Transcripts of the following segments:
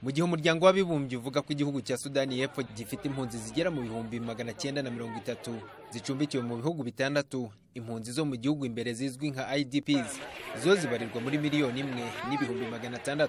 mu gihe umuryango w'abibumbye uvuga ko igihugu cya Sudani y'Epfo gifite impunzi zigera mu bihumbi 930 zicumbikiwe mu bihugu bitandatu. Impunzi zo mu gihugu imbere zizwi nka IDPs zo zibarirwa muri miliyoni 1,600,000.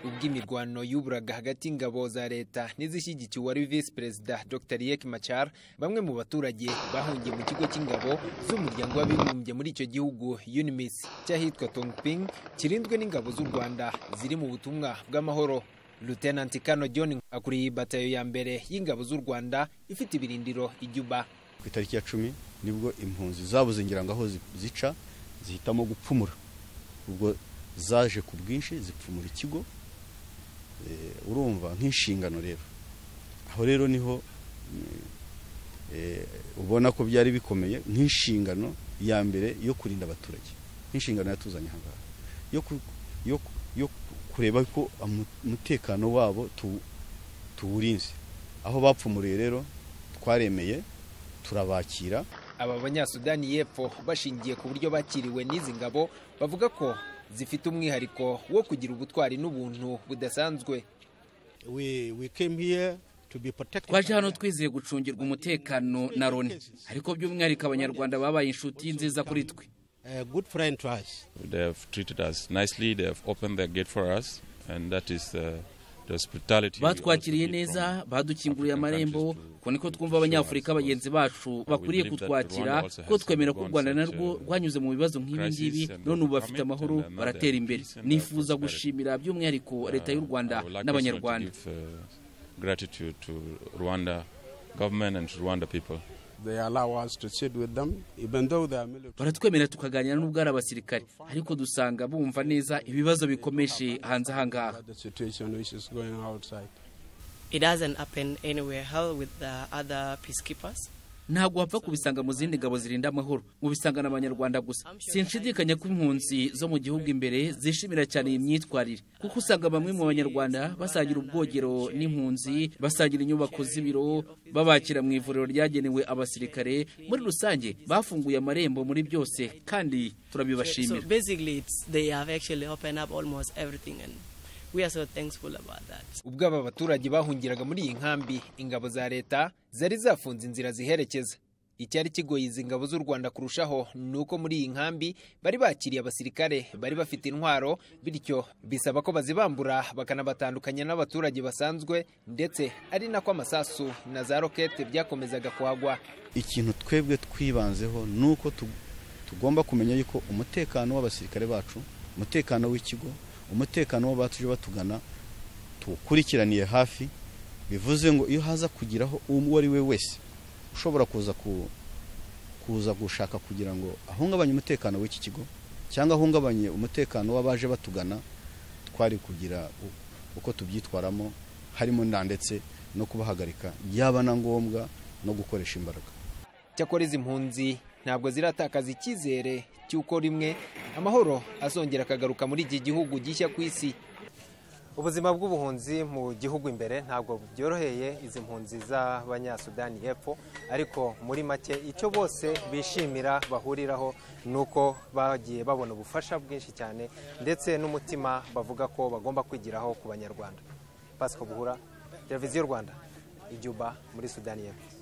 ubwo imirwano yuburaga hagati y'ingabo za leta n'izishyigikiwe wari Vice Perezida Dr. Riek Machar, bamwe mu baturage bahungiye mu kigo cy'ingabo z'umuryango w'abibumbye muri icyo gihugu UNMISS cyahitwa Tongping, kirinzwe n'ingabo z'u Rwanda ziri mu butumwa bw'amahoro. Lieutenant Kano John akuriye batayo ya mbere y'ingabo z'u Rwanda ifite ibirindiro i Juba. Ku itariki ya 10 nibwo impunzi zabuze ngira ngo aho zica zihitamo gupfumura, ubwo zaje ku bwinshi zipfumura ikigo. Urumva nk'inshingano rero, aho rero niho ubona ko byari bikomeye nk'inshingano ya mbere yo kurinda abaturage, nk'inshingano yatuzanye hanga yo kureba ko umutekano wabo tuwurinze. Aho bapfumuriye rero twaremeye turabakira. Aba banyasudani y'Epfo bashingiye ku buryo bakiriwe n'izi ngabo bavuga ko zifite umwihariko wo kugira ubutwari n'ubuntu budasanzwe. We came here to be protected. Twaje hano twizeye gucungirwa umutekano na Loni, ariko by'umwihariko abanyarwanda babaye inshuti nziza kuri twe. A good friend to us. They have treated us nicely. They have opened their gate for us, and that is the hospitality. Batwakiriye neza, badukinguriye amarembo, ko niko twumva abanyafurika bagenzi bacu bakwiriye kutwakira, ko twemera ko u Rwanda narwo rwanyuze mu bibazo nk'ibi ngibi, none ubu bafite amahoro baratera imbere. Nifuza gushimira by'umwihariko leta y'u Rwanda n'abanyarwanda. Gratitude to Rwanda government and to Rwanda people. They allow us to sit with them, even though they are military. Baratwemerera tukaganira n'ubwo ari abasirikare, ariko dusanga bumva neza ibibazo bikomeje hanze ahangaha. The situation which is going outside. It doesn't happen anywhere else with the other peacekeepers. Ntabwo wapfa kubisanga mu zindi ngabo zirinda amahoro, mubisanga n'abanyarwanda gusa. Sinshidikanya ko impunzi zo mu gihugu imbere zishimira cyane iyi myitwarire, kuko usanga bamwe mu banyarwanda basagira ubwogero n'impunzi, basagira inyubako z'ibiro, babakira mu ivuriro ryagenewe abasirikare. Muri rusange bafunguye amarembo muri byose kandi turabibashimira. So basically they have actually opened up almost everything, and we are so thankful about that. Ubwo aba baturage bahungiraga muri iyi nkambi, ingabo za leta zari zafunze inzira ziherekeza. Icyari kigoye izi ngabo z'u Rwanda kurushaho nuko muri iyi nkambi bari bakiriye abasirikare bari bafite intwaro, bityo bisaba ko bazibambura bakanabatandukanya n'abaturage basanzwe, ndetse ari nako amasasu na za rokete byakomezaga kuhagwa. Ikintu twebwe twibanzeho nuko tugomba kumenya yuko umutekano w'abasirikare bacu, umutekano w'ikigo, umutekano w'abatuje batugana tukurikiraniye hafi. Bivuze ngo iyo haza kugiraho uwo ari we wese ushobora kuza gushaka kugira ngo ahungabanye umutekano w'iki kigo cyangwa ahungabanye umutekano w'abaje batugana, twari kugira uko tubyitwaramo, harimo ndetse no kubahagarika yaba na ngombwa no gukoresha imbaraga. Cyakora izi mpunzi ntabwo ziratakaza icyizere cy'uko rimwe amahoro azongera akagaruka muri iki gihugu gishya ku isi. Ubuzima bw'ubuhunzi mu gihugu imbere ntabwo byoroheye izi mpunzi z'abanyasudani y'Epfo, ariko muri make icyo bose bishimira bahuriraho nuko bagiye babona ubufasha bwinshi cyane, ndetse n'umutima bavuga ko bagomba kwigiraho ku banyarwanda. Pascal Buhura, Televiziyo Rwanda, i Juba muri Sudani y'Epfo.